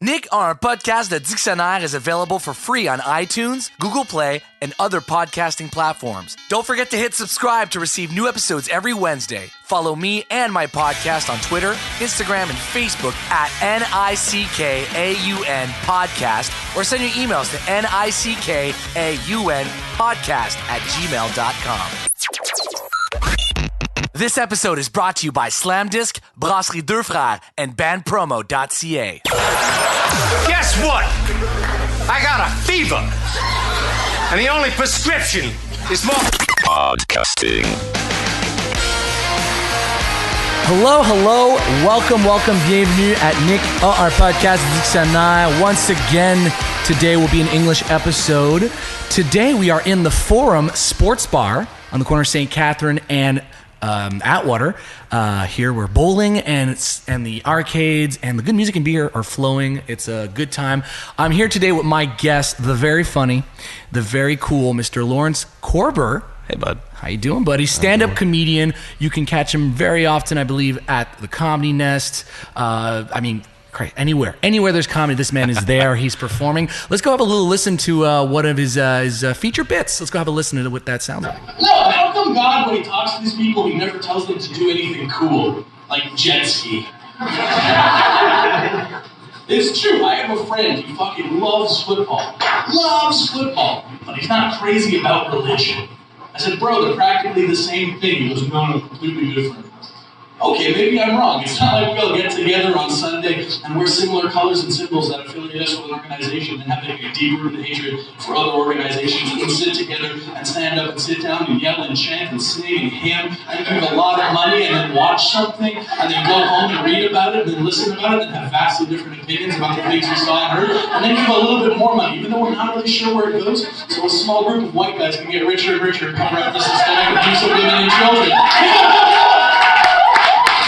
Nick, our podcast, The Dictionnaire, is available for free on iTunes, Google Play, and other podcasting platforms. Don't forget to hit subscribe to receive new episodes every Wednesday. Follow me and my podcast on Twitter, Instagram, and Facebook at NICKAUN Podcast, or send your emails to NICKAUNpodcast@gmail.com. This episode is brought to you by Slam Disc, Brasserie Deux Frères, and bandpromo.ca. Guess what? I got a fever. And the only prescription is more podcasting. Hello, welcome, bienvenue at Nick our podcast Dictionnaire. Once again, today will be an English episode. Today we are in the Forum Sports Bar on the corner of St. Catherine and Atwater. Here we're bowling and the arcades and the good music and beer are flowing. It's a good time. I'm here today with my guest, the very funny, the very cool Mr. Lawrence Corber. Hey, bud. How you doing, buddy? Stand-up comedian. You can catch him very often, I believe, at the Comedy Nest. Anywhere there's comedy, this man is there. He's performing. Let's go have a little listen to one of his feature bits. Let's go have a listen to what that sounds like. No, how come God, when he talks to these people, he never tells them to do anything cool, like jet ski? It's true. I have a friend. He fucking loves football. But he's not crazy about religion. I said, bro, they're practically the same thing. He goes, no, completely different. Okay, maybe I'm wrong. It's not like we all get together on Sunday and wear similar colors and symbols that affiliate us with an organization and have a deep-rooted hatred for other organizations and sit together and stand up and sit down and yell and chant and sing and hymn and give a lot of money and then watch something and then go home and read about it and then listen about it and have vastly different opinions about the things we saw and heard and then give a little bit more money, even though we're not really sure where it goes. So a small group of white guys can get richer and richer and cover up the systemic abuse of women and children.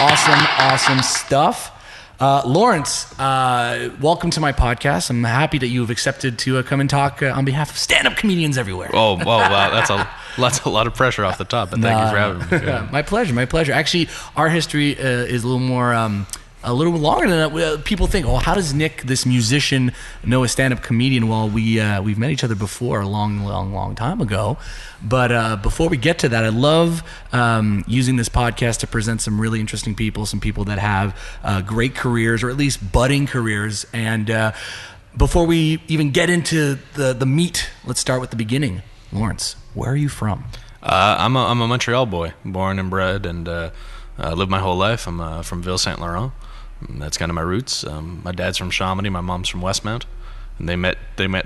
Awesome stuff. Lawrence, welcome to my podcast. I'm happy that you've accepted to come and talk on behalf of stand-up comedians everywhere. Oh, wow, that's a lot of pressure off the top, but thank you for having me. Yeah. My pleasure. Actually, our history is a little more, a little longer than that. People think, oh, how does Nick, this musician, know a stand-up comedian? Well, we've met each other before a long time ago. But before we get to that, I love using this podcast to present some really interesting people, some people that have great careers, or at least budding careers. And before we even get into the meat, let's start with the beginning. Lawrence, where are you from? I'm a Montreal boy, born and bred, and lived my whole life. I'm from Ville Saint Laurent. That's kind of my roots. My dad's from Chamonix, my mom's from Westmount. And they met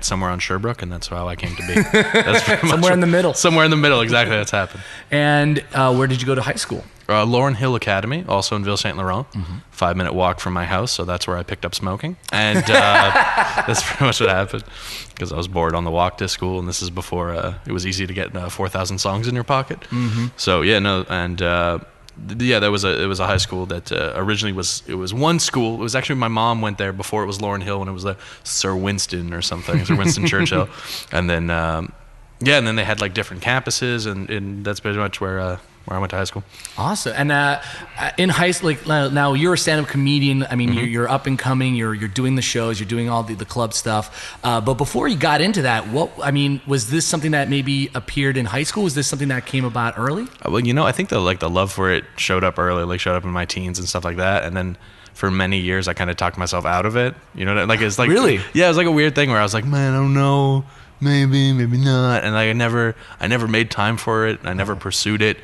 somewhere on Sherbrooke, and that's how I came to be. That's pretty Somewhere in the middle. Somewhere in the middle, exactly. That's happened. And where did you go to high school? Lauren Hill Academy, also in Ville Saint Laurent. 5-minute walk from my house, so that's where I picked up smoking. And that's pretty much what happened, because I was bored on the walk to school, and this is before it was easy to get 4,000 songs in your pocket. So it was a high school that originally was one school. It was actually, my mom went there before it was Lauren Hill, when it was Sir Winston or something, Sir Winston Churchill, and then they had like different campuses, and that's pretty much where I went to high school. Awesome. And in high school, now you're a stand-up comedian. I mean, you're up and coming. You're doing the shows. You're doing all the club stuff. But before you got into that, was this something that maybe appeared in high school? Was this something that came about early? Well, I think the love for it showed up early, showed up in my teens and stuff like that, and then for many years I kind of talked myself out of it. It's like, really? Yeah, it was like a weird thing where I was like, man, I don't know, maybe not, and I never made time for it. I never pursued it.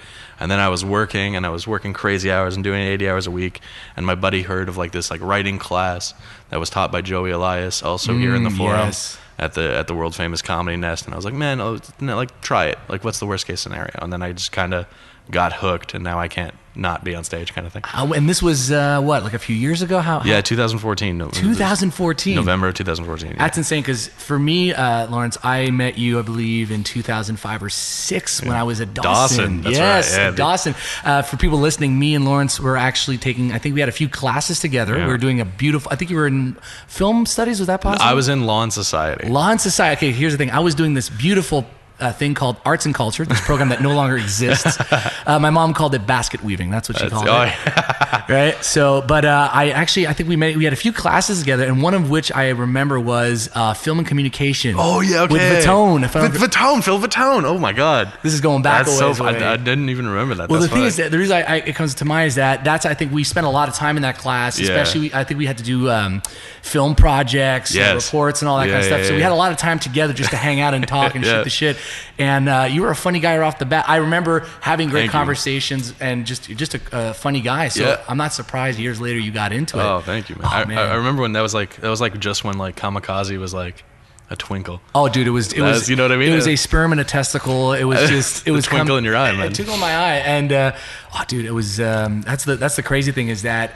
And then I was working crazy hours and doing 80 hours a week. And my buddy heard of this writing class that was taught by Joey Elias, also here in the Forum. Yes. At the world famous Comedy Nest. And I was like, man, try it. What's the worst case scenario? And then I just kind of got hooked, and now I can't not be on stage, kind of thing. And this was a few years ago? Yeah, 2014. 2014. November of 2014. Yeah. That's insane, because for me, Lawrence, I met you, I believe, in 2005 or 6 when I was at Dawson. That's yes, right. Yeah, at Dawson. For people listening, me and Lawrence were actually taking, I think we had a few classes together. Yeah. We were doing a beautiful, I think you were in film studies, was that possible? I was in Law and Society. Law and Society. Okay, here's the thing. I was doing this beautiful thing called Arts and Culture, this program that no longer exists. My mom called it basket weaving. That's what she called it. Yeah. Right. So, but I think we had a few classes together, and one of which I remember was film and communication. Oh yeah, okay. With Vitone. Phil Vitone. Oh my God. This is going back That's a ways so away. I didn't even remember that. Well, That's the thing funny. is that the reason it comes to mind is that I think we spent a lot of time in that class. Yeah. Especially, I think we had to do film projects, reports, and all that kind of stuff. So we had a lot of time together just to hang out and talk and shoot the shit. And you were a funny guy right off the bat. I remember having great conversations and just a funny guy. So I'm not surprised years later you got into it. Oh, thank you, man. I remember when that was like just when like Kamikaze was like a twinkle. Oh, dude, it was you know what I mean? It was a sperm and a testicle. It was just it was twinkle in your eye, man. A twinkle in my eye, and dude, it was that's the crazy thing is that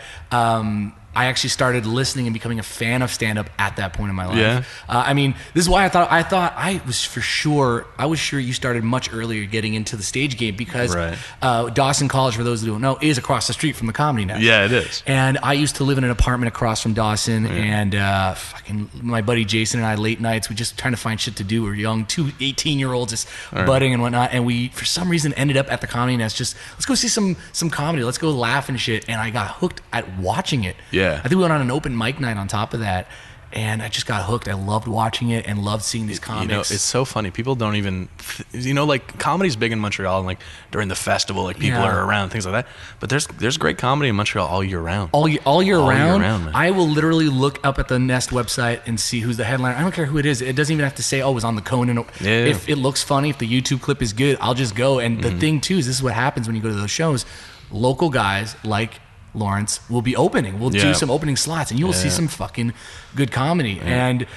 I actually started listening and becoming a fan of stand-up at that point in my life. Yeah. I mean, this is why I was sure you started much earlier getting into the stage game because Dawson College, for those who don't know, is across the street from the Comedy Nest. Yeah, it is. And I used to live in an apartment across from Dawson, and fucking my buddy Jason and I, late nights, we just trying to find shit to do. We're young, 18-year-olds just budding and whatnot, and we, for some reason, ended up at the Comedy Nest. Just let's go see some comedy. Let's go laugh and shit. And I got hooked at watching it. Yeah. I think we went on an open mic night on top of that, and I just got hooked. I loved watching it and loved seeing these comics. You know, it's so funny. People don't even, like comedy's big in Montreal, and like during the festival, like people are around, things like that. But there's great comedy in Montreal all year round. All year round, man. I will literally look up at the Nest website and see who's the headliner. I don't care who it is. It doesn't even have to say, oh, it was on the Conan. If it looks funny, if the YouTube clip is good, I'll just go. And the thing too is this is what happens when you go to those shows. Local guys like Lawrence will be opening. We'll do some opening slots, and you will see some fucking good comedy. And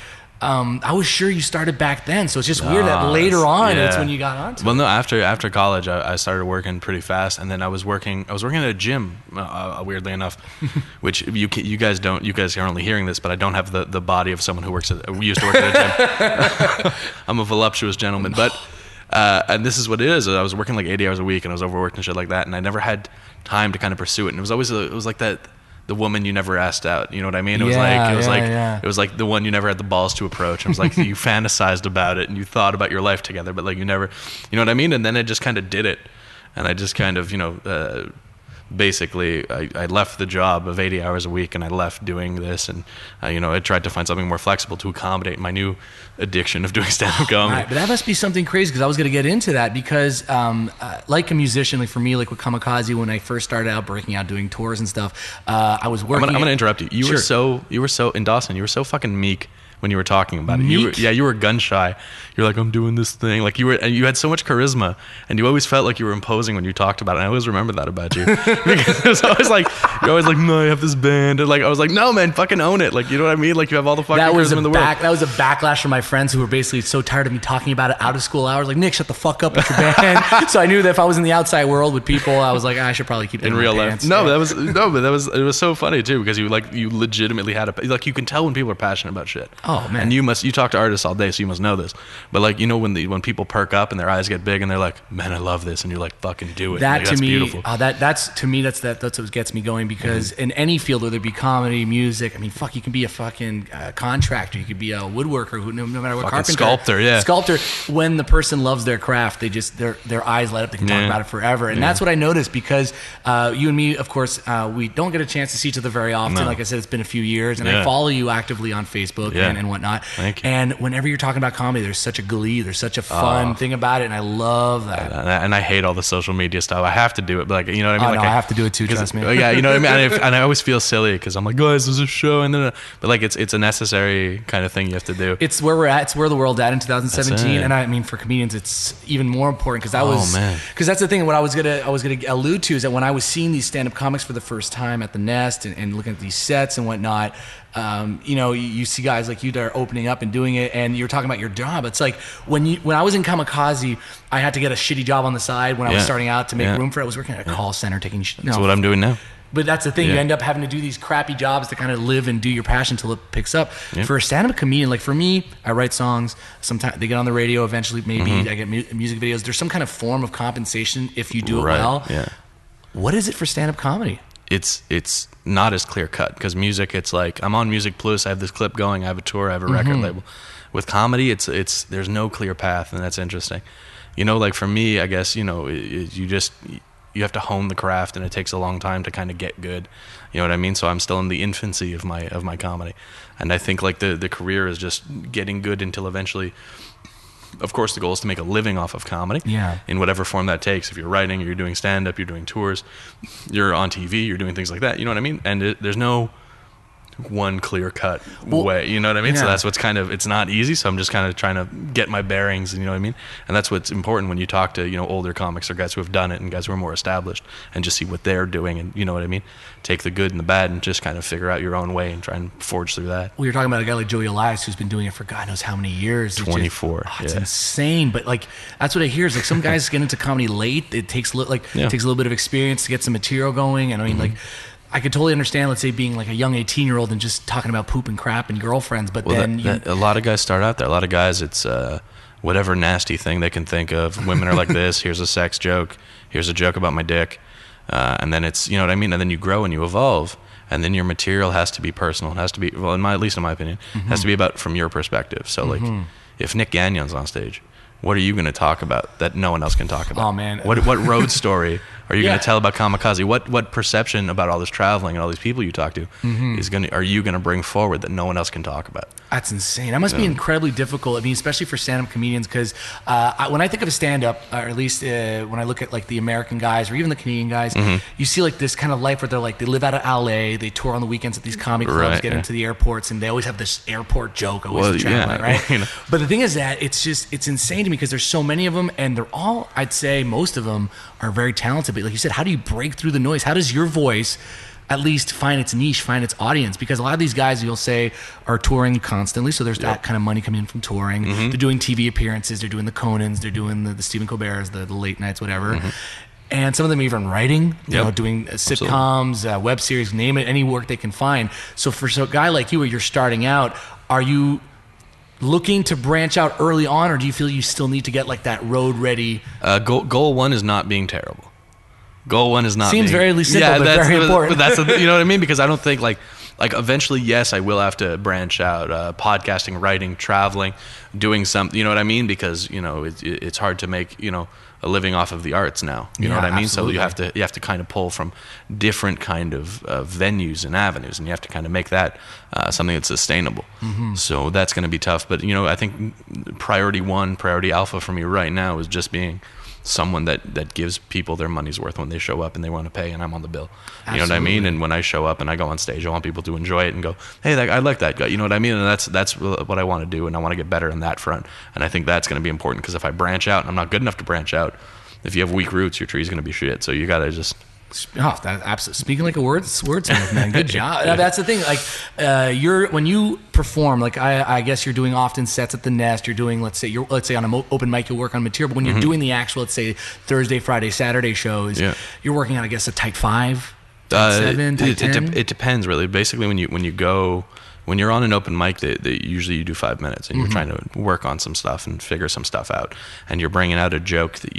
I was sure you started back then, so it's just weird that later on that's when you got onto it. Well, no, after college, I started working pretty fast, and then I was working at a gym, weirdly enough, which you guys don't. You guys are only hearing this, but I don't have the body of someone who used to work at a gym. I'm a voluptuous gentleman, but. And this is what it is. I was working like 80 hours a week, and I was overworked and shit like that, and I never had time to kind of pursue it. And it was always it was like that the woman you never asked out. You know what I mean? It was like the one you never had the balls to approach. It was like you fantasized about it and you thought about your life together, but like you never, you know what I mean? And then I just kind of did it, and I just kind of basically I left the job of 80 hours a week, and I left doing this, and I tried to find something more flexible to accommodate my new addiction of doing stand-up comedy. Right, but that must be something crazy, because I was going to get into that, because like a musician, like for me, like with Kamikaze, when I first started out breaking out doing tours and stuff, I was working. I'm gonna interrupt you. You were so in Dawson. You were so fucking meek when you were talking about it. You were gun shy. You're like, I'm doing this thing. Like you had so much charisma, and you always felt like you were imposing when you talked about it. And I always remember that about you. Because it was always like, you're always like, no, I have this band. And like, I was like, no, man, fucking own it. Like, you know what I mean? Like, you have all the fucking charisma in the world. That was a backlash from my friends who were basically so tired of me talking about it out of school hours. Like, Nick, shut the fuck up with your band. So I knew that if I was in the outside world with people, I was like, I should probably keep it in real life. It was so funny too, because you legitimately had you can tell when people are passionate about shit. Oh man. And you talk to artists all day, so you must know this. But like, when people perk up and their eyes get big and they're like, man, I love this, and you're like, fucking do it. That like, to me, beautiful. That's what gets me going, because in any field, whether it be comedy, music, I mean, fuck, you can be a fucking contractor, you could be a woodworker, no matter what, fucking carpenter, sculptor. When the person loves their craft, they just their eyes light up. They can talk about it forever, and that's what I noticed, because you and me, of course, we don't get a chance to see each other very often. No. Like I said, it's been a few years, and I follow you actively on Facebook and whatnot. Thank you. And whenever you're talking about comedy, there's such a glee, there's such a fun thing about it, and I love that. And I hate all the social media stuff. I have to do it, but like, you know what I mean? Oh, like, I have to do it too, trust me. Yeah, you know what I mean? And I always feel silly, because I'm like, guys, there's a show, and then, but like, it's a necessary kind of thing you have to do. It's where we're at. It's where the world's at in 2017, and I mean, for comedians, it's even more important, because that's the thing. What I was gonna allude to is that when I was seeing these stand-up comics for the first time at the Nest and looking at these sets and whatnot, you see guys like you that are opening up and doing it, and you're talking about your job. It's like when I was in Kamikaze, I had to get a shitty job on the side when I was starting out to make room for it. I was working at a call center taking shit. That's what I'm doing now. But that's the thing. You end up having to do these crappy jobs to kind of live and do your passion until it picks up. For a stand-up comedian, like for me, I write songs. Sometimes they get on the radio. Eventually, maybe I get music videos. There's some kind of form of compensation if you do it well. Yeah. What is it for stand-up comedy? it's not as clear cut, because music, it's like I'm on Music Plus, I have this clip going, I have a tour, I have a record label. With comedy, it's there's no clear path, and that's interesting. You know, like for me, I guess, you know, you have to hone the craft, and it takes a long time to kind of get good. You know what I mean? So I'm still in the infancy of my comedy, and I think like the career is just getting good until eventually. Of course, the goal is to make a living off of comedy, in whatever form that takes. If you're writing, you're doing stand-up, you're doing tours, you're on TV, you're doing things like that. You know what I mean? And there's no one clear-cut way. You know what I mean? So that's what's kind of, it's not easy. So I'm just kind of trying to get my bearings. You know what I mean? And that's what's important when you talk to, you know, older comics or guys who have done it and guys who are more established, and just see what they're doing. And you know what I mean? Take the good and the bad and just kind of figure out your own way and try and forge through that. Well, you're talking about a guy like Joey Elias, who's been doing it for God knows how many years. 24. It's insane. But like, that's what I hear is like some guys get into comedy late. It takes a little bit of experience to get some material going. And I mean, like, I could totally understand, let's say, being like a young 18-year-old and just talking about poop and crap and girlfriends, but then a lot of guys start out there. A lot of guys, it's whatever nasty thing they can think of. Women are like this. Here's a sex joke. Here's a joke about my dick. And then it's, you know what I mean? And then you grow and you evolve. And then your material has to be personal. It has to be, well, at least in my opinion, has to be about from your perspective. So like, if Nick Gagnon's on stage, what are you going to talk about that no one else can talk about? Oh man, what road story are you going to tell about kamikaze? What perception about all this traveling and all these people you talk to are you going to bring forward that no one else can talk about? That's insane. That must be incredibly difficult. I mean, especially for stand-up comedians, because when I think of a stand-up, or at least when I look at like the American guys or even the Canadian guys, you see like this kind of life where they're like, they live out of LA, they tour on the weekends at these comedy clubs, get into the airports, and they always have this airport joke traveling, right? You know. But the thing is that it's insane to me, because there's so many of them, and they're all, I'd say most of them are very talented. But like you said, how do you break through the noise? How does your voice at least find its niche, find its audience? Because a lot of these guys, you'll say, are touring constantly, so there's that kind of money coming in from touring. They're doing TV appearances, they're doing the Conans, they're doing the Stephen Colbert's, the late nights, whatever. And some of them even writing, you know, doing sitcoms, web series, name it, any work they can find. So for a guy like you, where you're starting out, are you looking to branch out early on, or do you feel you still need to get like that road ready? Goal one is not being terrible. Goal one is not seems very simple, but very important. But that's you know what I mean? Because I don't think like eventually, yes, I will have to branch out, podcasting, writing, traveling, doing something. You know what I mean? Because you know it's hard to make, you know, a living off of the arts now. You know what I mean? Absolutely. So you have to kind of pull from different kind of venues and avenues, and you have to kind of make that something that's sustainable. So that's going to be tough. But you know, I think priority alpha for me right now is just being someone that gives people their money's worth when they show up and they want to pay, and I'm on the bill. Absolutely. You know what I mean? And when I show up and I go on stage, I want people to enjoy it and go, hey, I like that guy. You know what I mean? And that's what I want to do, and I want to get better on that front. And I think that's going to be important, because if I branch out and I'm not good enough to branch out, if you have weak roots, your tree's going to be shit. So you got to just... Oh, that absolutely. Speaking like a wordsmith, man. Good job. That's the thing. Like, when you perform, like I guess you're doing often sets at the Nest. You're doing, let's say on an open mic, you'll work on material. But when you're doing the actual, let's say Thursday, Friday, Saturday shows, you're working on, I guess, a tight 5, tight 7, tight 10. It depends really. Basically, when you're on an open mic, usually you do 5 minutes, and you're trying to work on some stuff and figure some stuff out, and you're bringing out a joke that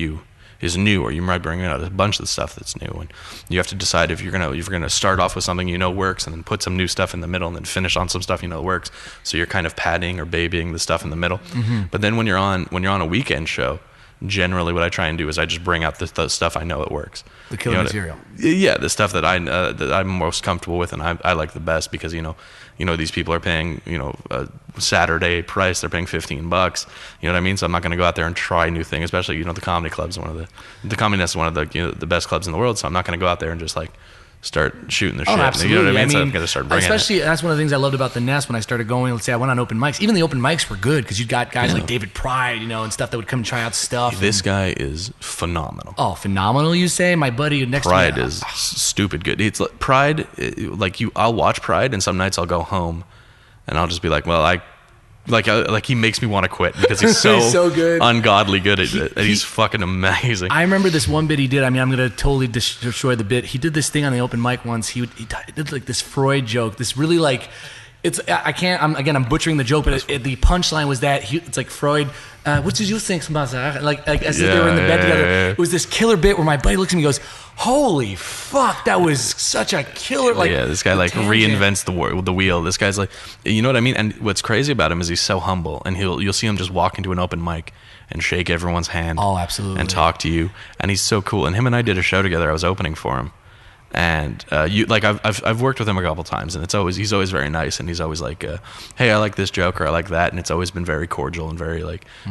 is new, or you might bring out a bunch of stuff that's new, and you have to decide if you're gonna start off with something you know works, and then put some new stuff in the middle, and then finish on some stuff you know works. So you're kind of padding or babying the stuff in the middle. But then when you're on a weekend show, generally what I try and do is I just bring out the stuff I know it works. The killer material. Yeah, the stuff that I'm most comfortable with and I like the best, because you know these people are paying, you know, a Saturday price, they're paying $15. You know what I mean? So I'm not going to go out there and try new things, especially, you know, the comedy clubs, the Comedy Nest is one of the, you know, the best clubs in the world. So I'm not going to go out there and just like start shooting the shit. Absolutely. You know what I mean? So I'm going to start bringing especially, that's one of the things I loved about the Nest when I started going. Let's say I went on open mics. Even the open mics were good, because you got guys like David Pride, you know, and stuff that would come and try out stuff. This guy is phenomenal. Oh, phenomenal, you say? My buddy next Pride to me. is stupid good. It's like Pride, I'll watch Pride, and some nights I'll go home and I'll just be like, well, he makes me want to quit, because he's so, he's so good, ungodly good at it. And he's fucking amazing. I remember this one bit he did. I mean, I'm going to totally destroy the bit. He did this thing on the open mic once. He did like this Freud joke. This really like, I can't. I'm butchering the joke, but the punchline was that it's like Freud. What did you think about that? Like as if they were in the bed together. Yeah. It was this killer bit where my buddy looks at me and goes, "Holy fuck, that was such a killer!" Like, yeah, this guy like reinvents the wheel. This guy's like, you know what I mean? And what's crazy about him is he's so humble, and you'll see him just walk into an open mic and shake everyone's hand. Oh, absolutely. And talk to you, and he's so cool. And him and I did a show together. I was opening for him. And I've worked with him a couple times, and he's always very nice, and he's always like, hey, I like this joke, or I like that, and it's always been very cordial and very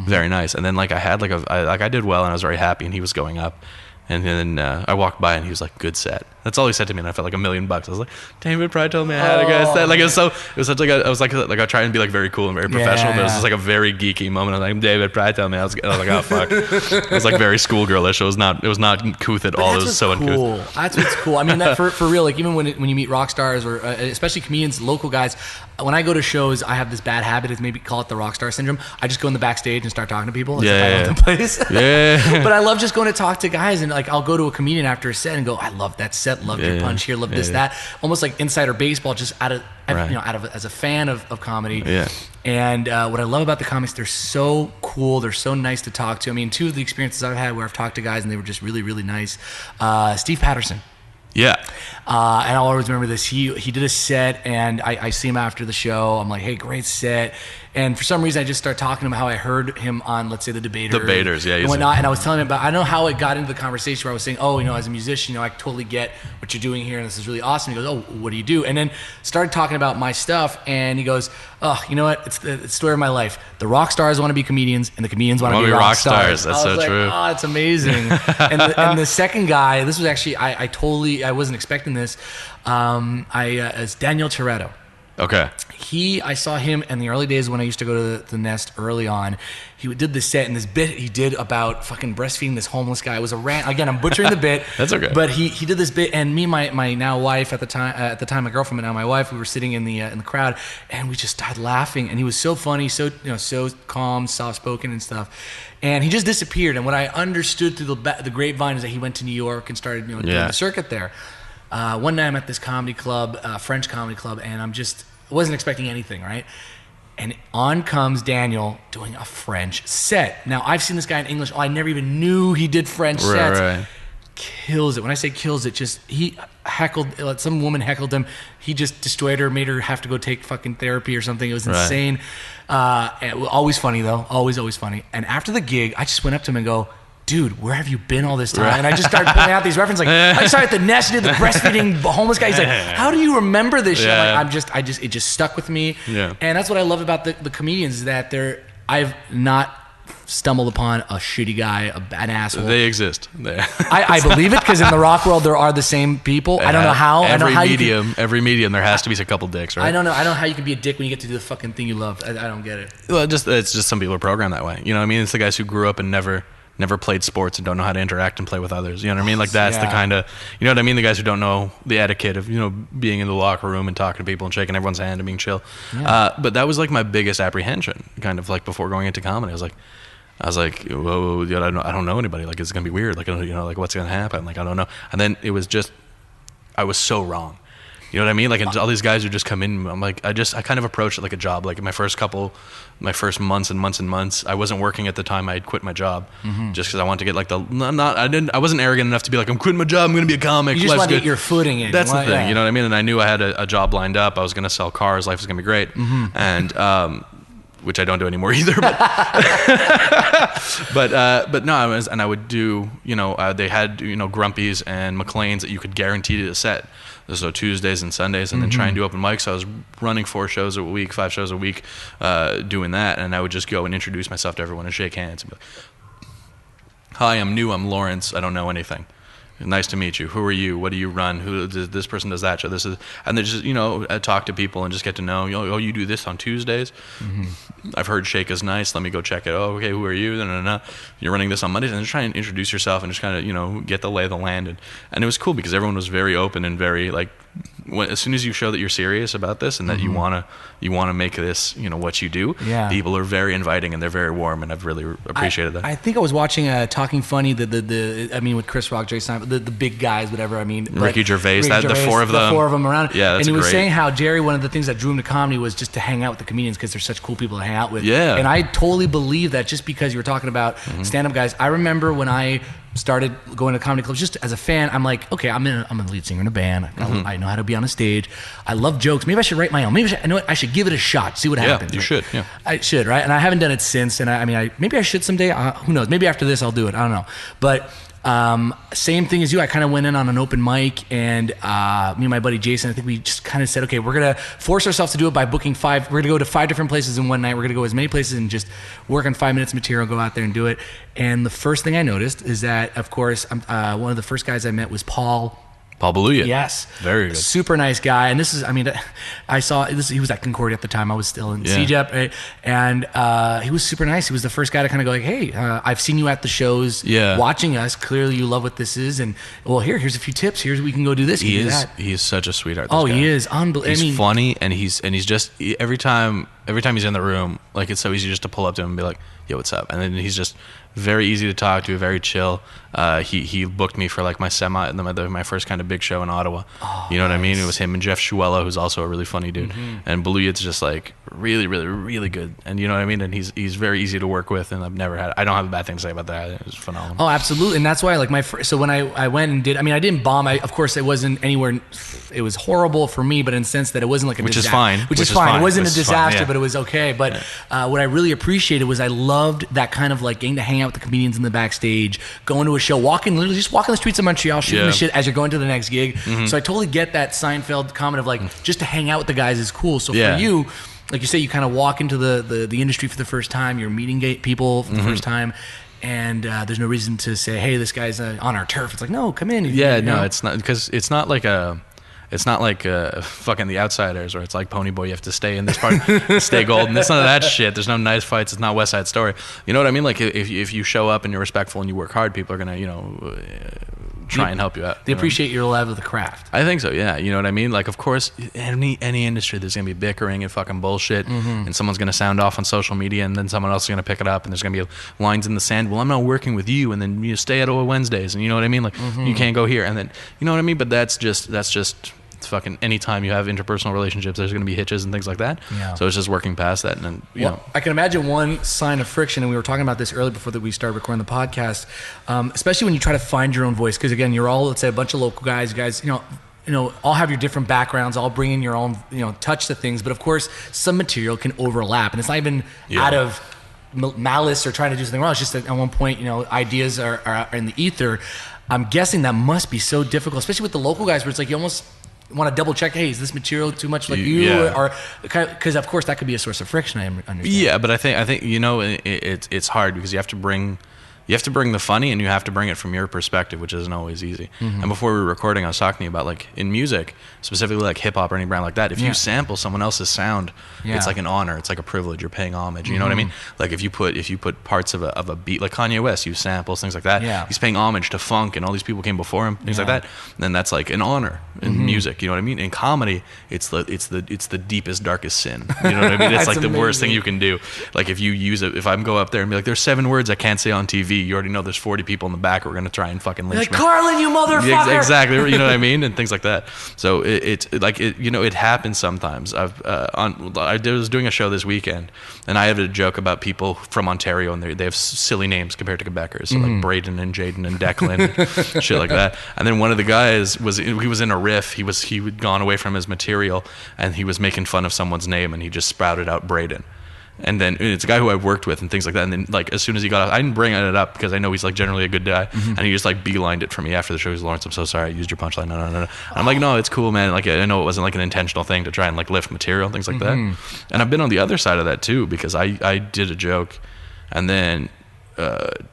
very nice. And then like I had I did well, and I was very happy, and he was going up, and then I walked by, and he was like, good set. That's all he said to me, and I felt like $1 million. I was like, David probably told me I had a good set. Like it was such like I was like I try and be like very cool and very professional, but it was just like a very geeky moment. I was like, David probably told me. I was like, oh fuck. It was like very schoolgirlish. It was not couth at all. It was so uncouth. That's what's cool. I mean, that for real. Like even when you meet rock stars or especially comedians, local guys. When I go to shows, I have this bad habit of maybe call it the rock star syndrome. I just go in the backstage and start talking to people. Yeah. But I love just going to talk to guys, and like I'll go to a comedian after a set and go, I love that set, loved your punch here, love this, that. Almost like insider baseball, just out of as a fan of comedy. Yeah. And what I love about the comics, they're so cool. They're so nice to talk to. I mean, two of the experiences I've had where I've talked to guys and they were just really, really nice. Steve Patterson. Yeah. And I'll always remember this. He did a set, and I see him after the show. I'm like, hey, great set. And for some reason, I just start talking to him how I heard him on, let's say, the Debaters. Yeah. And whatnot. And I was telling him about, I don't know how it got into the conversation where I was saying, oh, as a musician, I totally get what you're doing here, and this is really awesome. He goes, oh, what do you do? And then started talking about my stuff, and he goes, oh, you know what? It's the story of my life. The rock stars want to be comedians, and the comedians want to be rock stars. That's so true. Oh, it's amazing. and the second guy, this was actually, I wasn't expecting this. It's Daniel Toretto. Okay. I saw him in the early days when I used to go to the Nest early on. He did this set, and this bit he did about fucking breastfeeding this homeless guy. It was a rant. Again, I'm butchering the bit. That's okay. But he did this bit, and me and my now wife at the time my girlfriend, but now my wife, we were sitting in the crowd, and we just started laughing. And he was so funny, so so calm, soft spoken and stuff. And he just disappeared. And what I understood through the grapevine is that he went to New York and started doing the circuit there. One night I'm at this comedy club, French comedy club, and wasn't expecting anything, right? And on comes Daniel doing a French set. Now, I've seen this guy in English. I never even knew he did French sets. Right. Kills it. When I say kills it, he heckled, some woman heckled him. He just destroyed her, made her have to go take fucking therapy or something. It was insane. Always funny, though. Always funny. And after the gig, I just went up to him and go, dude, where have you been all this time? Right. And I just started pulling out these references. Like, I started at the Nest, did the breastfeeding homeless guy. He's like, how do you remember this shit? Like, it just stuck with me. Yeah. And that's what I love about the comedians is that I've not stumbled upon a shitty guy, an asshole. They exist. I believe it because in the rock world there are the same people. I don't know how. Every medium, there has to be a couple dicks, right? I don't know how you can be a dick when you get to do the fucking thing you love. I don't get it. Well, it's just some people are programmed that way. You know what I mean? It's the guys who grew up and never played sports and don't know how to interact and play with others. You know what I mean? Like that's the kind of, you know what I mean? The guys who don't know the etiquette of, being in the locker room and talking to people and shaking everyone's hand and being chill. Yeah. But that was like my biggest apprehension kind of like before going into comedy. I was like, whoa, I don't know anybody. Like, it's going to be weird. Like, like what's going to happen? Like, I don't know. And then it was just, I was so wrong. You know what I mean? Like, all these guys who just come in, I'm like, I kind of approached it like a job. Like, my first months and months, I wasn't working at the time. I had quit my job just because I wanted to get like I wasn't arrogant enough to be like, I'm quitting my job. I'm going to be a comic. You just want to get your footing in. That's the thing. Yeah. You know what I mean? And I knew I had a job lined up. I was going to sell cars. Life was going to be great. And, which I don't do anymore either, but but no, I would do, they had, Grumpies and McLean's that you could guarantee to set. So Tuesdays and Sundays, and then try and do open mics. So I was running 4 shows a week, 5 shows a week, doing that. And I would just go and introduce myself to everyone and shake hands and be like, hi, I'm new, I'm Lawrence, I don't know anything. Nice to meet you. Who are you? What do you run? Who this person does that? So this is, and then just talk to people and just get to know. Oh, you do this on Tuesdays. I've heard shake is nice. Let me go check it. Oh, okay. Who are you? No. You're running this on Mondays, and just try and introduce yourself and just kind of get the lay of the land. And it was cool because everyone was very open and very like as soon as you show that you're serious about this and that you wanna make this, what you do, people are very inviting and they're very warm, and I've really appreciated that. I think I was watching Talking Funny, with Chris Rock, Jay Seinfeld, the big guys, whatever. Ricky Gervais, the four of them around. Yeah, that's and he was great. saying how Jerry, one of the things that drew him to comedy was just to hang out with the comedians because they're such cool people to hang out with. Yeah. And I totally believe that, just because you were talking about stand-up guys. I remember when I started going to comedy clubs just as a fan, I'm like, okay, I'm a lead singer in a band. I know how to be on a stage. I love jokes. Maybe I should write my own. I should give it a shot, see what happens. You should. Yeah. I should, right? And I haven't done it since. And maybe I should someday. Who knows? Maybe after this I'll do it. I don't know. But same thing as you. I kind of went in on an open mic, and me and my buddy Jason, I think we just kind of said, okay, we're gonna force ourselves to do it by booking 5. We're gonna go to 5 different places in one night. We're gonna go as many places and just work on 5 minutes of material, go out there and do it. And the first thing I noticed is that, of course, one of the first guys I met was Paul Beluya. Yes. Very good. Super nice guy. And this is, I saw this, he was at Concordia at the time. I was still in CJEP, right? And he was super nice. He was the first guy to kind of go like, hey, I've seen you at the shows watching us. Clearly you love what this is. And well, here's a few tips. Here's we can go do this. He is such a sweetheart. Oh, guy. He is unbelievable. He's funny, and he's just every time he's in the room, like, it's so easy just to pull up to him and be like, yo, what's up? And then he's just very easy to talk to, very chill. He booked me for like my my first kind of big show in Ottawa. You know what I mean? It was him and Jeff Schuella, who's also a really funny dude. And Beluya's just like really, really, really good. And you know what I mean? And he's very easy to work with, and I don't have a bad thing to say about that. It was phenomenal. Oh, absolutely. And that's why, like, so when I went and did, I didn't bomb. Of course, it wasn't anywhere. It was horrible for me, but in the sense that it wasn't like a disaster. Which is fine. It wasn't a disaster, but it was okay. But what I really appreciated was I loved that kind of like getting to hang out with the comedians in the backstage, going to a show, literally just walking the streets of Montreal, shooting the shit as you're going to the next gig. So I totally get that Seinfeld comment of like, just to hang out with the guys is cool. So for you, like you say, you kind of walk into the industry for the first time, you're meeting people for the first time, and there's no reason to say, hey, this guy's on our turf. It's like, no, come in. It's not, because it's not like fucking The Outsiders, where it's like Ponyboy, you have to stay in this part, stay golden. It's none of that shit. There's no nice fights. It's not West Side Story. You know what I mean? Like, if you show up and you're respectful and you work hard, people are gonna try and help you out. They appreciate your love of the craft. I think so, yeah. You know what I mean? Like, of course, any industry, there's gonna be bickering and fucking bullshit, and someone's gonna sound off on social media, and then someone else is gonna pick it up, and there's gonna be lines in the sand. Well, I'm not working with you, and then you stay at Wednesdays, and you know what I mean? Like, you can't go here, and then you know what I mean? But that's just it's fucking, anytime you have interpersonal relationships, there's going to be hitches and things like that. Yeah. So it's just working past that. And you know. I can imagine one sign of friction, and we were talking about this earlier before that we started recording the podcast, especially when you try to find your own voice. Because again, you're all, let's say, a bunch of local guys, all have your different backgrounds, all bring in your own, touch to things. But of course, some material can overlap, and it's not even out of malice or trying to do something wrong. It's just that at one point, ideas are in the ether. I'm guessing that must be so difficult, especially with the local guys, where it's like you almost want to double check, hey, is this material too much like you? Or because of course that could be a source of friction, I understand. Yeah, but I think it's hard because you have to bring the funny, and you have to bring it from your perspective, which isn't always easy. And before we were recording, I was talking to you about, like, in music, specifically like hip hop or any brand like that, if you sample someone else's sound, it's like an honor, it's like a privilege, you're paying homage. You know what I mean? Like if you put parts of a beat, like Kanye West, you samples, things like that. He's paying homage to funk, and all these people came before him, things like that. Then that's like an honor in music. You know what I mean? In comedy, it's the deepest, darkest sin. You know what I mean? It's like the worst thing you can do. Like if you use it, if I go up there and be like, there's 7 words I can't say on TV. You already know there's 40 people in the back who are going to try and fucking lynch me. Carlin, you motherfucker! Yeah, exactly. You know what I mean? And things like that. So it happens sometimes. I was doing a show this weekend, and I had a joke about people from Ontario, and they have silly names compared to Quebecers. So like Braden and Jaden and Declan, and shit like that. And then one of the guys was in a riff. He had gone away from his material, and he was making fun of someone's name, and he just sprouted out Braden. And then it's a guy who I worked with and things like that. And then, like, as soon as he got off, I didn't bring it up because I know he's like generally a good guy. And he just like beelined it for me after the show. He's, Lawrence, I'm so sorry I used your punchline. No. And I'm like, no, it's cool, man. Like, I know it wasn't like an intentional thing to try and like lift material and things like that. And I've been on the other side of that too, because I did a joke, and then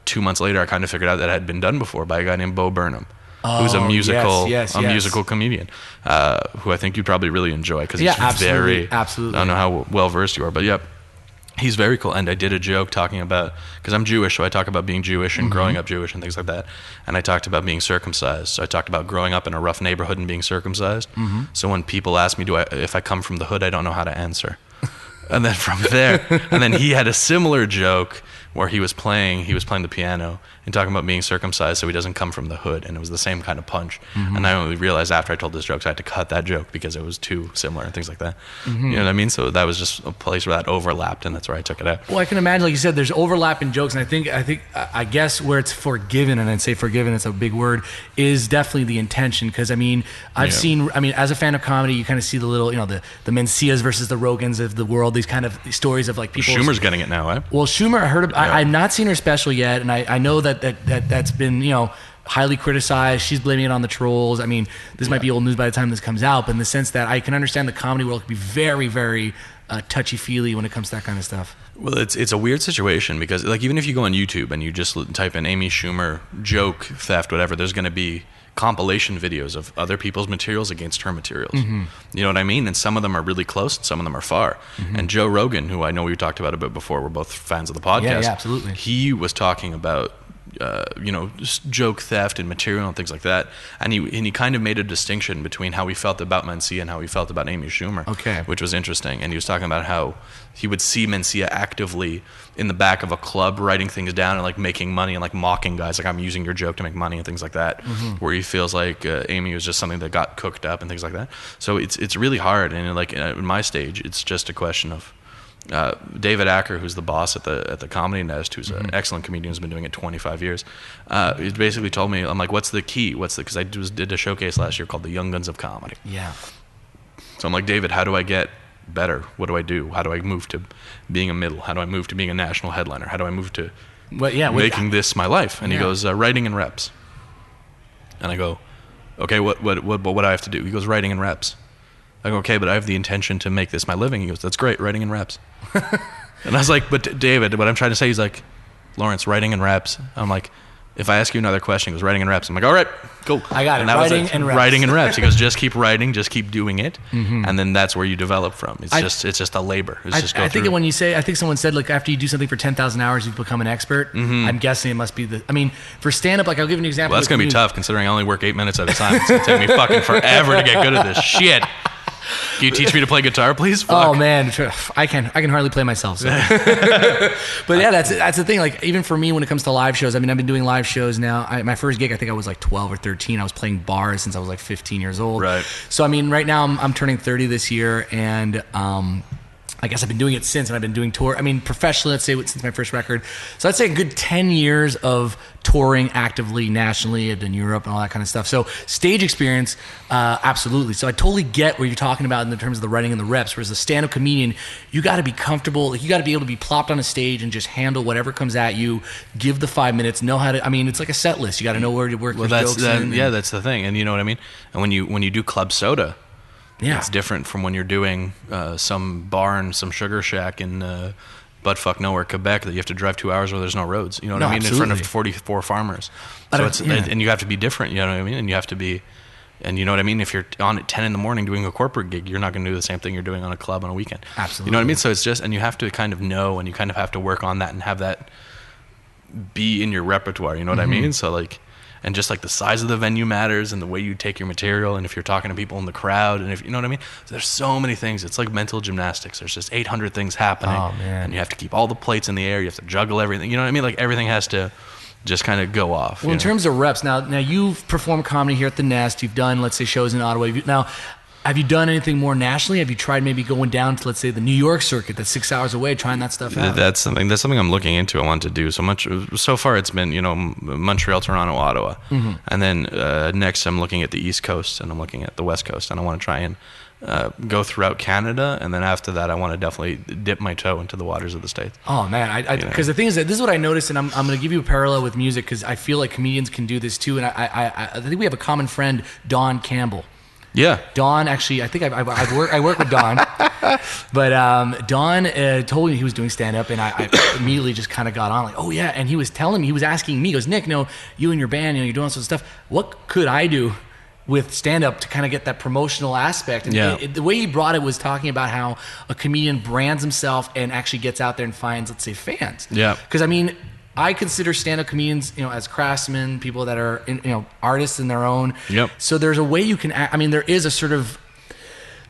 2 months later I kind of figured out that it had been done before by a guy named Bo Burnham. Who's a musical comedian, who I think you'd probably really enjoy because he's absolutely. I don't know how well versed you are, but yep. He's very cool. And I did a joke talking about, because I'm Jewish, so I talk about being Jewish and growing up Jewish and things like that. And I talked about being circumcised. So I talked about growing up in a rough neighborhood and being circumcised. So when people ask me, if I come from the hood, I don't know how to answer. And then from there, and then he had a similar joke where he was playing the piano and talking about being circumcised so he doesn't come from the hood, and it was the same kind of punch. And I only realized after I told this joke, so I had to cut that joke because it was too similar and things like that. You know what I mean? So that was just a place where that overlapped, and that's where I took it out. Well, I can imagine, like you said, there's overlap in jokes, and I guess where it's forgiven, and I'd say forgiven, it's a big word, is definitely the intention. Because I've seen, as a fan of comedy, you kind of see the little, the Mencias versus the Rogans of the world, these kind of stories of like people. Schumer's getting it now, eh? Well, Schumer, I heard. I've not seen her special yet, and I know that's been highly criticized. She's blaming it on the trolls. This might be old news by the time this comes out, but in the sense that I can understand the comedy world can be very, very touchy-feely when it comes to that kind of stuff. Well, it's a weird situation because, like, even if you go on YouTube and you just type in Amy Schumer joke theft, whatever, there's going to be compilation videos of other people's materials against her materials. You know what I mean? And some of them are really close, some of them are far. And Joe Rogan, who I know we talked about a bit before, we're both fans of the podcast. Yeah, absolutely. He was talking about just joke theft and material and things like that, and he kind of made a distinction between how he felt about Mencia and how he felt about Amy Schumer, which was interesting. And he was talking about how he would see Mencia actively in the back of a club writing things down and like making money and like mocking guys, like, I'm using your joke to make money and things like that, where he feels like Amy was just something that got cooked up and things like that. So it's really hard, and like in my stage, it's just a question of David Acker, who's the boss at the Comedy Nest, who's an excellent comedian who's been doing it 25 years, he basically told me, I'm like, what's the key? Because I did a showcase last year called The Young Guns of Comedy. Yeah. So I'm like, David, how do I get better? What do I do? How do I move to being a middle? How do I move to being a national headliner? How do I move to making this my life? And he goes, writing and reps. And I go, okay, what do I have to do? He goes, writing and reps. I go, okay, but I have the intention to make this my living. He goes, that's great, writing and reps. And I was like, but David, what I'm trying to say, he's like, Lawrence, writing and reps. I'm like, if I ask you another question, he goes, writing and reps. I'm like, all right, cool. I got it. Writing and reps. Writing and reps. He goes, just keep writing, just keep doing it, and then that's where you develop from. It's just a labor. I think when you say, I think someone said, like, after you do something for 10,000 hours, you've become an expert. I'm guessing it must be for stand-up, like, I'll give you an example. Well, that's going to be tough, considering I only work 8 minutes at a time. It's going to take me fucking forever to get good at this shit. Can you teach me to play guitar, please? Fuck. Oh man, I can hardly play myself. So. But yeah, that's the thing. Like, even for me, when it comes to live shows, I've been doing live shows now. My first gig, I think I was like 12 or 13. I was playing bars since I was like 15 years old. Right. So right now I'm turning 30 this year, and I guess I've been doing it since, and I've been doing tour. Professionally, let's say since my first record. So I'd say a good 10 years of touring actively nationally and in Europe and all that kind of stuff. So stage experience, absolutely. So I totally get what you're talking about in terms of the writing and the reps. Whereas a stand-up comedian, you got to be comfortable. Like, you got to be able to be plopped on a stage and just handle whatever comes at you. Give the 5 minutes. Know how to. It's like a set list. You got to know where to work your jokes in. Yeah, that's the thing. And you know what I mean. And when you do club soda. Yeah. It's different from when you're doing some barn, some sugar shack in buttfuck nowhere, Quebec, that you have to drive 2 hours where there's no roads. You know what I mean? Absolutely. In front of 44 farmers. So and you have to be different. You know what I mean? And you have to be, and you know what I mean? If you're on at 10 in the morning doing a corporate gig, you're not going to do the same thing you're doing on a club on a weekend. Absolutely. You know what I mean? So it's just, and you have to kind of know, and you kind of have to work on that and have that be in your repertoire. You know what I mean? So like. And just like the size of the venue matters, and the way you take your material, and if you're talking to people in the crowd, and if you know what I mean. So there's so many things. It's like mental gymnastics. There's just 800 things happening, and you have to keep all the plates in the air. You have to juggle everything. You know what I mean? Like, everything has to just kind of go off. Well, in terms of reps, now you've performed comedy here at the Nest. You've done, let's say, shows in Ottawa. Now, have you done anything more nationally? Have you tried maybe going down to, let's say, the New York circuit that's 6 hours away, trying that stuff out? That's something I'm looking into. I want to do so far. It's been Montreal, Toronto, Ottawa, and then next I'm looking at the East Coast, and I'm looking at the West Coast, and I want to try and go throughout Canada, and then after that I want to definitely dip my toe into the waters of the States. Oh man, because the thing is that this is what I noticed, and I'm going to give you a parallel with music, because I feel like comedians can do this too, and I think we have a common friend, Don Campbell. Yeah. Don, actually, I think I work with Don, but Don told me he was doing stand-up, and I immediately just kind of got on, like, oh yeah, and he was asking me, he goes, Nick, you and your band, you're doing all sorts of stuff. What could I do with stand-up to kind of get that promotional aspect. And Yeah. the way he brought it was talking about how a comedian brands himself and actually gets out there and finds, let's say, fans. Yeah. Because, I mean, I consider stand-up comedians, as craftsmen, people that are, artists in their own. Yep. So there's a way you can, there is a sort of,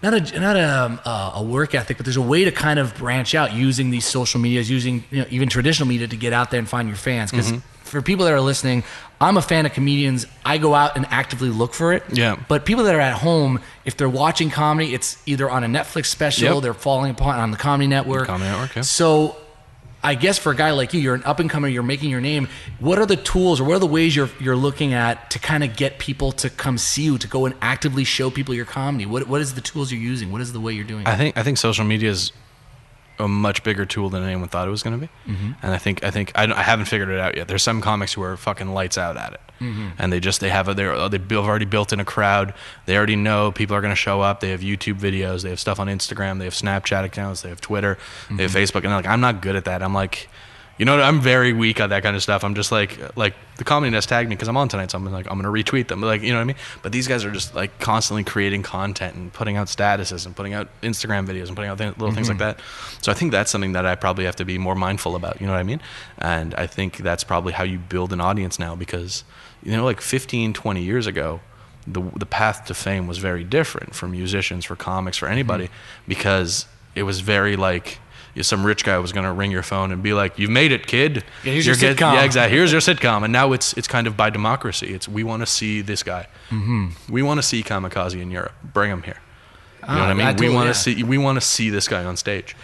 not a work ethic, but there's a way to kind of branch out using these social medias, using even traditional media to get out there and find your fans. Because for people that are listening, I'm a fan of comedians. I go out and actively look for it. Yeah. But people that are at home, if they're watching comedy, it's either on a Netflix special, they're falling upon on the Comedy Network. Comedy Network, yeah. So I guess for a guy like you, you're an up-and-comer, you're making your name. What are the tools or what are the ways you're looking at to kind of get people to come see you, to go and actively show people your comedy? What is the tools you're using? What is the way you're doing it? I think social media is a much bigger tool than anyone thought it was going to be. And I think I haven't figured it out yet. There's some comics who are fucking lights out at it. And they've already built in a crowd. They already know people are going to show up. They have YouTube videos. They have stuff on Instagram. They have Snapchat accounts. They have Twitter. They have Facebook. And they're like, I'm not good at that. I'm like, I'm very weak at that kind of stuff. I'm just like the Comedy Nest tagged me because I'm on tonight, so I'm like, I'm going to retweet them. Like, you know what I mean? But these guys are just like constantly creating content and putting out statuses and putting out Instagram videos and putting out little things like that. So I think that's something that I probably have to be more mindful about, you know what I mean? And I think that's probably how you build an audience now because, like 15, 20 years ago, the path to fame was very different for musicians, for comics, for anybody, because it was very like, some rich guy was going to ring your phone and be like, "You've made it, kid. Yeah, here's your sitcom." Yeah, exactly. Here's your sitcom." And now it's kind of by democracy. It's we want to see this guy. We want to see Kamikaze in Europe. Bring him here. You know what I mean? We want to see this guy on stage.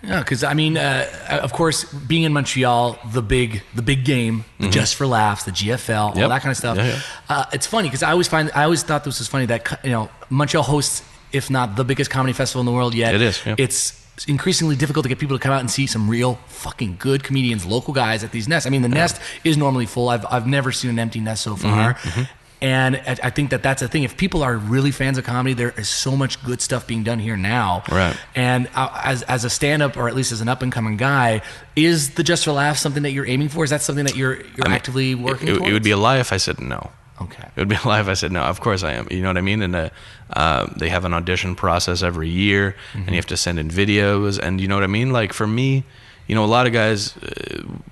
Yeah, because of course, being in Montreal, the big game, the Just for Laughs, the GFL, all that kind of stuff. Yeah. It's funny because I always thought this was funny that Montreal hosts, if not the biggest comedy festival in the world yet. It is. Yeah. It's increasingly difficult to get people to come out and see some real fucking good comedians, local guys at these nests. I mean, the nest is normally full. I've never seen an empty nest so far. And I think that's the thing. If people are really fans of comedy, there is so much good stuff being done here now. Right. And as a stand-up, or at least as an up-and-coming guy, is the Just for Laughs something that you're aiming for? Is that something that you're actively working towards? It would be a lie if I said no. Okay. It would be a lie if I said no. Of course I am. You know what I mean? And they have an audition process every year, and you have to send in videos. And you know what I mean? Like for me, a lot of guys,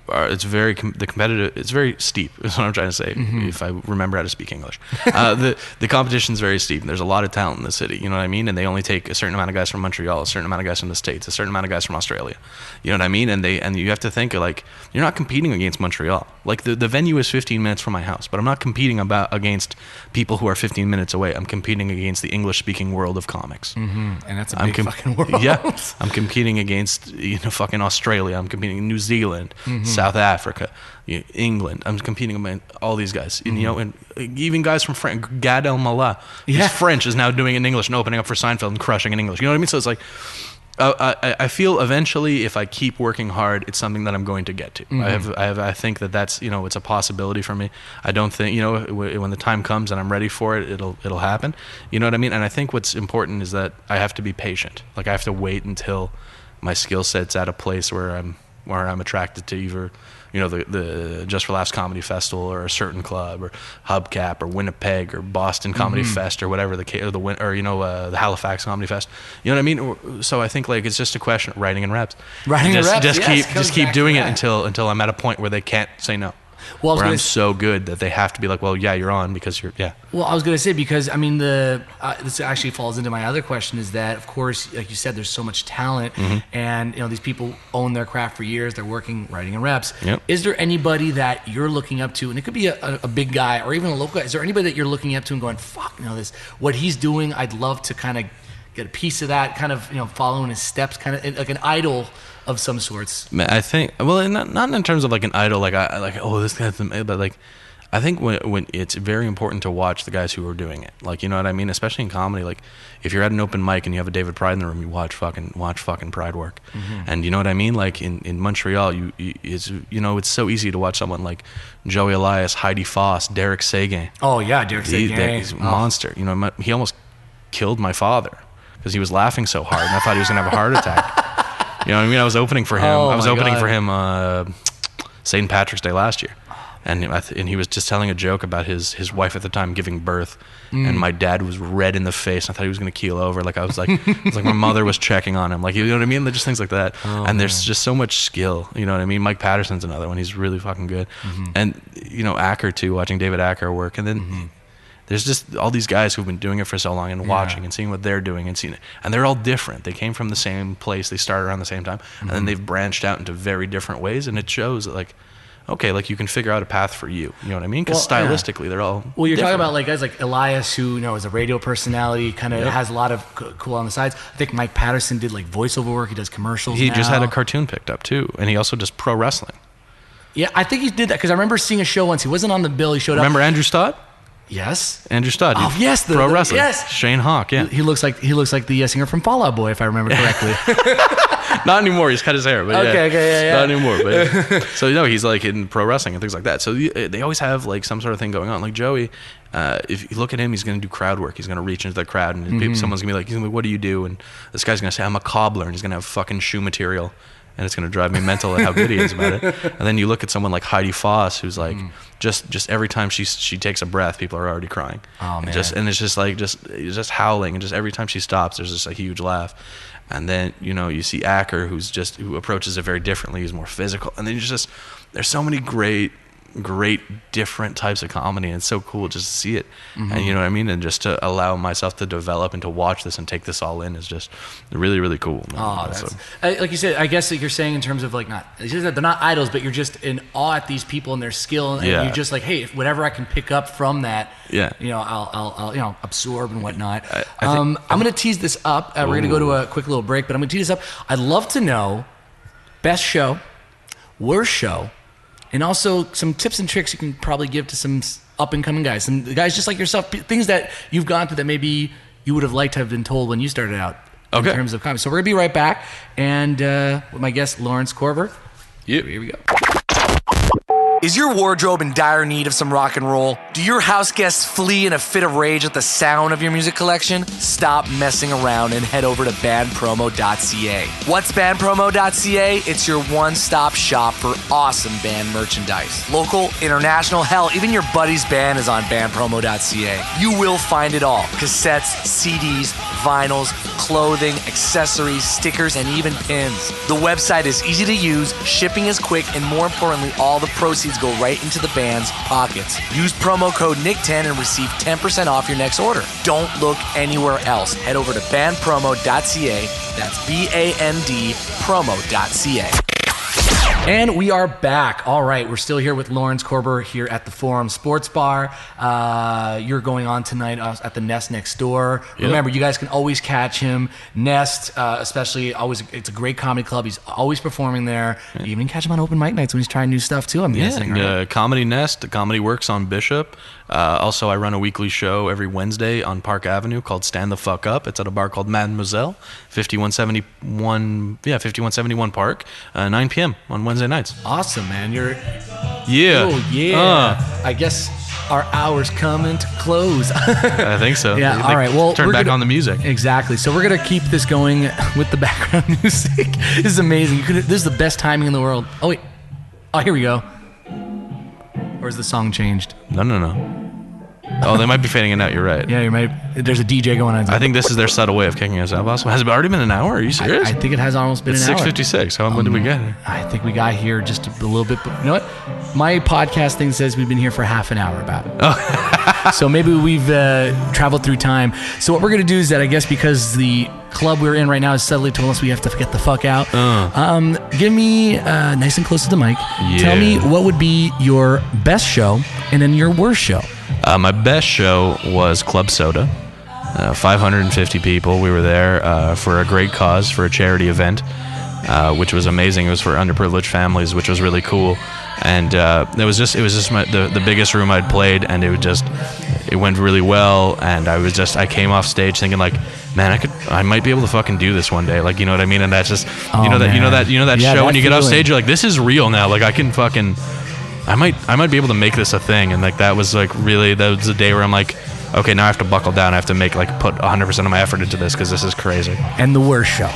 it's very competitive. It's very steep. Is what I'm trying to say. If I remember how to speak English, the competition's very steep. And there's a lot of talent in the city. You know what I mean? And they only take a certain amount of guys from Montreal, a certain amount of guys from the States, a certain amount of guys from Australia. You know what I mean? And you have to think like you're not competing against Montreal. Like the venue is 15 minutes from my house, but I'm not competing against people who are 15 minutes away. I'm competing against the English-speaking world of comics. And that's a big fucking world. Yeah, I'm competing against fucking Australia. I'm competing in New Zealand, South Africa, England. I'm competing against all these guys. And, and even guys from France. Gad Elmaleh, who's French, is now doing it in English and opening up for Seinfeld and crushing in English. You know what I mean? So it's like, I feel eventually if I keep working hard, it's something that I'm going to get to. I think that's it's a possibility for me. I don't think when the time comes and I'm ready for it, it'll happen. You know what I mean? And I think what's important is that I have to be patient. Like I have to wait until my skill set's at a place where I'm attracted to either the Just for Laughs Comedy Festival or a certain club or Hubcap or Winnipeg or Boston Comedy Fest or whatever the Halifax Comedy Fest. You know what I mean? So I think like it's just a question of writing and reps. Just keep doing it until I'm at a point where they can't say no. Well, I'm so good that they have to be like, well, yeah, you're on because you're, yeah. Well, I was going to say, because, this actually falls into my other question, is that, of course, like you said, there's so much talent, and, these people own their craft for years, they're working, writing in reps. Yep. Is there anybody that you're looking up to, and it could be a big guy or even a local guy, is there anybody that you're looking up to and going, fuck, what he's doing, I'd love to kind of get a piece of that, kind of, following his steps, kind of like an idol of some sorts? I think, well, not in terms of like an idol, this guy's but like, I think when it's very important to watch the guys who are doing it, like, you know what I mean? Especially in comedy, like if you're at an open mic and you have a David Pride in the room, you watch fucking Pride work. And you know what I mean? Like in Montreal, it's so easy to watch someone like Joey Elias, Heidi Foss, Derek Seguin. Oh yeah, Derek Seguin. He's a monster. He almost killed my father because he was laughing so hard and I thought he was gonna have a heart attack. You know what I mean? I was opening for him. Oh, for him St. Patrick's Day last year. and he was just telling a joke about his wife at the time giving birth, and my dad was red in the face. I thought he was gonna keel over. Like I was like my mother was checking on him. Like, you know what I mean? Just things like that. And there's just so much skill. You know what I mean? Mike Patterson's another one. He's really fucking good. And Acker too. Watching David Acker work, and then. There's just all these guys who've been doing it for so long and watching and seeing what they're doing and seeing it. And they're all different. They came from the same place. They started around the same time. And then they've branched out into very different ways. And it shows that, like, okay, like you can figure out a path for you. You know what I mean? Because stylistically, they're all Well, you're different. talking about like guys like Elias, who is a radio personality, kind of has a lot of cool on the sides. I think Mike Patterson did like voiceover work. He does commercials. He just had a now. cartoon picked up, too. And he also does pro wrestling. Yeah, I think he did that because I remember seeing a show once. He wasn't on the bill. He showed Remember up. Andrew Stott? Yes. Andrew Stott. Oh, yes. Pro wrestler. Yes. Shane Hawk, yeah. He looks like the singer from Fall Out Boy, if I remember correctly. Not anymore. He's cut his hair, but Okay, yeah. Not anymore, but so he's like in pro wrestling and things like that. So they always have like some sort of thing going on. Like Joey, if you look at him, he's going to do crowd work. He's going to reach into the crowd, and someone's going to be like, "What do you do?" And this guy's going to say, "I'm a cobbler," and he's going to have fucking shoe material. And it's going to drive me mental at how good he is about it. And then you look at someone like Heidi Foss, who's like, just every time she takes a breath, people are already crying. Oh, man. And it's just like just howling, and just every time she stops, there's just a huge laugh. And then you see Acker, who approaches it very differently. He's more physical. And then there's so many great different types of comedy, and it's so cool just to see it. And you know what I mean, and just to allow myself to develop and to watch this and take this all in is just really, really cool, man. Oh, that's like you said. I guess that you're saying in terms of like it's just that they're not idols, but you're just in awe at these people and their skill, and you're just like, hey, if whatever I can pick up from that, I'll absorb and whatnot. I'm gonna tease this up. We're gonna go to a quick little break, but I'm gonna tease this up. I'd love to know best show, worst show, and also some tips and tricks you can probably give to some up-and-coming guys. Some guys just like yourself, things that you've gone through that maybe you would have liked to have been told when you started out in terms of comedy. So we're going to be right back. And with my guest, Lawrence Corber. Yeah. Here we go. Is your wardrobe in dire need of some rock and roll? Do your house guests flee in a fit of rage at the sound of your music collection? Stop messing around and head over to bandpromo.ca. What's bandpromo.ca? It's your one-stop shop for awesome band merchandise. Local, international, hell, even your buddy's band is on bandpromo.ca. You will find it all. Cassettes, CDs, vinyls, clothing, accessories, stickers, and even pins. The website is easy to use, shipping is quick, and more importantly, all the proceeds go right into the band's pockets. Use promo code NICK10 and receive 10% off your next order. Don't look anywhere else. Head over to bandpromo.ca. That's BAND promo.ca. And we are back. All right, we're still here with Lawrence Corber here at the Forum Sports Bar. You're going on tonight at the Nest next door. Yep. Remember, you guys can always catch him. Nest, especially, it's a great comedy club. He's always performing there. You even catch him on open mic nights when he's trying new stuff too, I'm guessing. Right? Comedy Nest, the Comedy Works on Bishop. Also, I run a weekly show every Wednesday on Park Avenue called Stand the Fuck Up. It's at a bar called Mademoiselle, 5171 Park, 9 p.m. on Wednesday nights. Awesome, man. Yeah. Oh, yeah. I guess our hour's coming to close. I think so. Yeah, all right. Well, turn back on the music. Exactly. So we're going to keep this going with the background music. This is amazing. This is the best timing in the world. Oh, wait. Oh, here we go. Or is the song changed? No. Oh, they might be fading it out. You're right. Yeah, you might. There's a DJ going on. I think this is their subtle way of kicking us out. Also, has it already been an hour? Are you serious? I think it has almost been it's an hour. 6:56. When did we get here? I think we got here just a little bit. You know what? My podcast thing says we've been here for half an hour about it. Oh. So maybe we've traveled through time. So what we're going to do is that I guess because the club we're in right now has suddenly told us we have to get the fuck out. Give me nice and close to the mic. Yeah. Tell me what would be your best show and then your worst show. My best show was Club Soda. 550 people. We were there for a great cause, for a charity event, which was amazing. It was for underprivileged families, which was really cool. And it was just the biggest room I'd played, and it went really well. And I came off stage thinking like, man, I might be able to fucking do this one day. Like, you know what I mean? And that's just you know that Yeah, show that when you get off feeling. stage, you're like, this is real now. Like I can fucking. I might be able to make this a thing, and like that was the day where I'm like, okay, now I have to buckle down. I have to put 100% of my effort into this because this is crazy. And the worst show.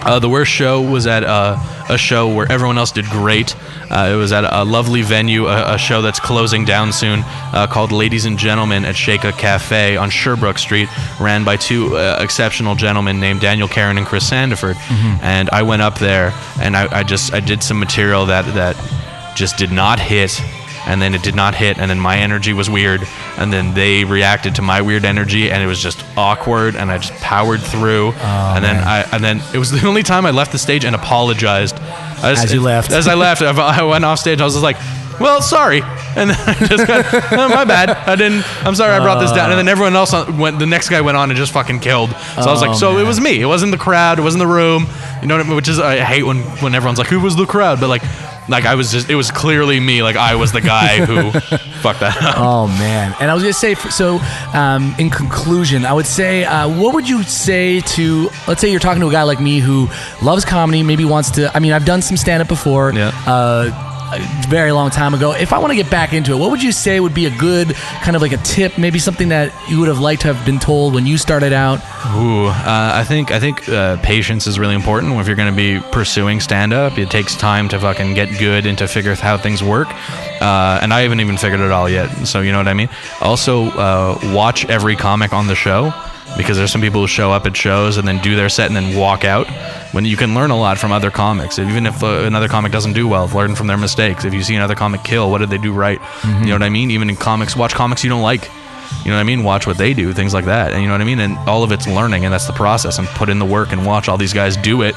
The worst show was at a show where everyone else did great. It was at a lovely venue, a show that's closing down soon, called Ladies and Gentlemen at Shaka Cafe on Sherbrooke Street, ran by two exceptional gentlemen named Daniel Karen and Chris Sandiford. And I went up there, and I did some material that just did not hit. And then it did not hit, and then my energy was weird, and then they reacted to my weird energy, and it was just awkward, and I just powered through, and then it was the only time I left the stage and apologized. As you left. As I left, I went off stage. I was just like, well, sorry, and then I just got, oh, my bad. I'm sorry I brought this down, and then everyone else the next guy went on and just fucking killed. So I was like, so man. It was me. It wasn't the crowd. It wasn't the room. You know what I mean? Which is I hate when everyone's like, who was the crowd? But like I was just, it was clearly me. Like I was the guy who fucked that up. Oh man. And I was gonna say, so in conclusion, I would say, what would you say to, let's say you're talking to a guy like me who loves comedy, maybe wants to, I mean, I've done some stand-up before. Yeah. A very long time ago. If I want to get back into it, what would you say would be a good kind of like a tip, maybe something that you would have liked to have been told when you started out? I think patience is really important if you're going to be pursuing stand-up. It takes time to fucking get good and to figure out how things work. And I haven't even figured it all yet. So you know what I mean? Also, watch every comic on the show, because there's some people who show up at shows and then do their set and then walk out. When you can learn a lot from other comics. Even if another comic doesn't do well, learn from their mistakes. If you see another comic kill, what did they do right? You know what I mean? Even in comics, watch comics you don't like. You know what I mean? Watch what they do, things like that. And you know what I mean? And all of it's learning, and that's the process. And put in the work and watch all these guys do it,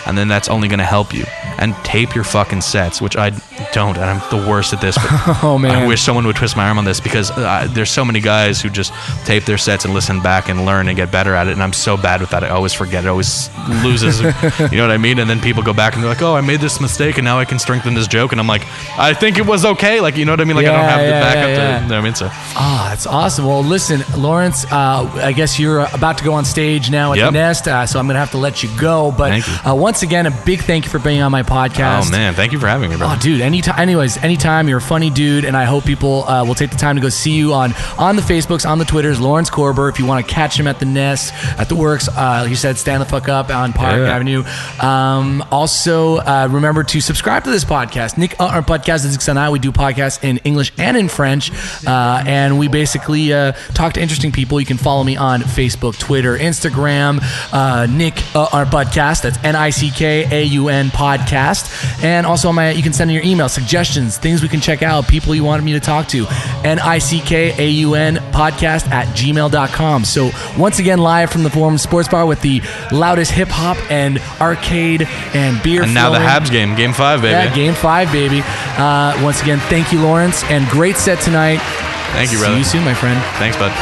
and then that's only going to help you. And tape your fucking sets, which I don't, and I'm the worst at this. But oh man, I wish someone would twist my arm on this, because there's so many guys who just tape their sets and listen back and learn and get better at it. And I'm so bad with that. I always forget. It always loses. You know what I mean? And then people go back and they're like, "Oh, I made this mistake, and now I can strengthen this joke." And I'm like, "I think it was okay." Like, you know what I mean? Like, I don't have the backup to. You know what I mean? So. Oh, that's awesome. Well, listen, Lawrence, I guess you're about to go on stage now at the Nest, so I'm gonna have to let you go. But once again, a big thank you for being on my podcast. Oh man, thank you for having me, bro. Oh, dude, anytime. You're a funny dude, and I hope people will take the time to go see you on the Facebooks, on the Twitters, Lawrence Corber. If you want to catch him at the Nest, at the Works, like you said, stand the fuck up on Park Avenue. Also, remember to subscribe to this podcast, Nick our podcast. And we do podcasts in English and in French, and we basically talk to interesting people. You can follow me on Facebook, Twitter, Instagram, Nick our podcast. That's NICKAUN podcast. And also you can send in your email suggestions, things we can check out, people you wanted me to talk to, NICKAUN podcast at gmail.com. So once again, live from the Forum Sports Bar with the loudest hip hop and arcade and beer. And now the Habs game 5, baby. Yeah, game 5, baby. Once again, thank you, Lawrence, and great set tonight. Thank you, brother. See you soon, my friend. Thanks, bud.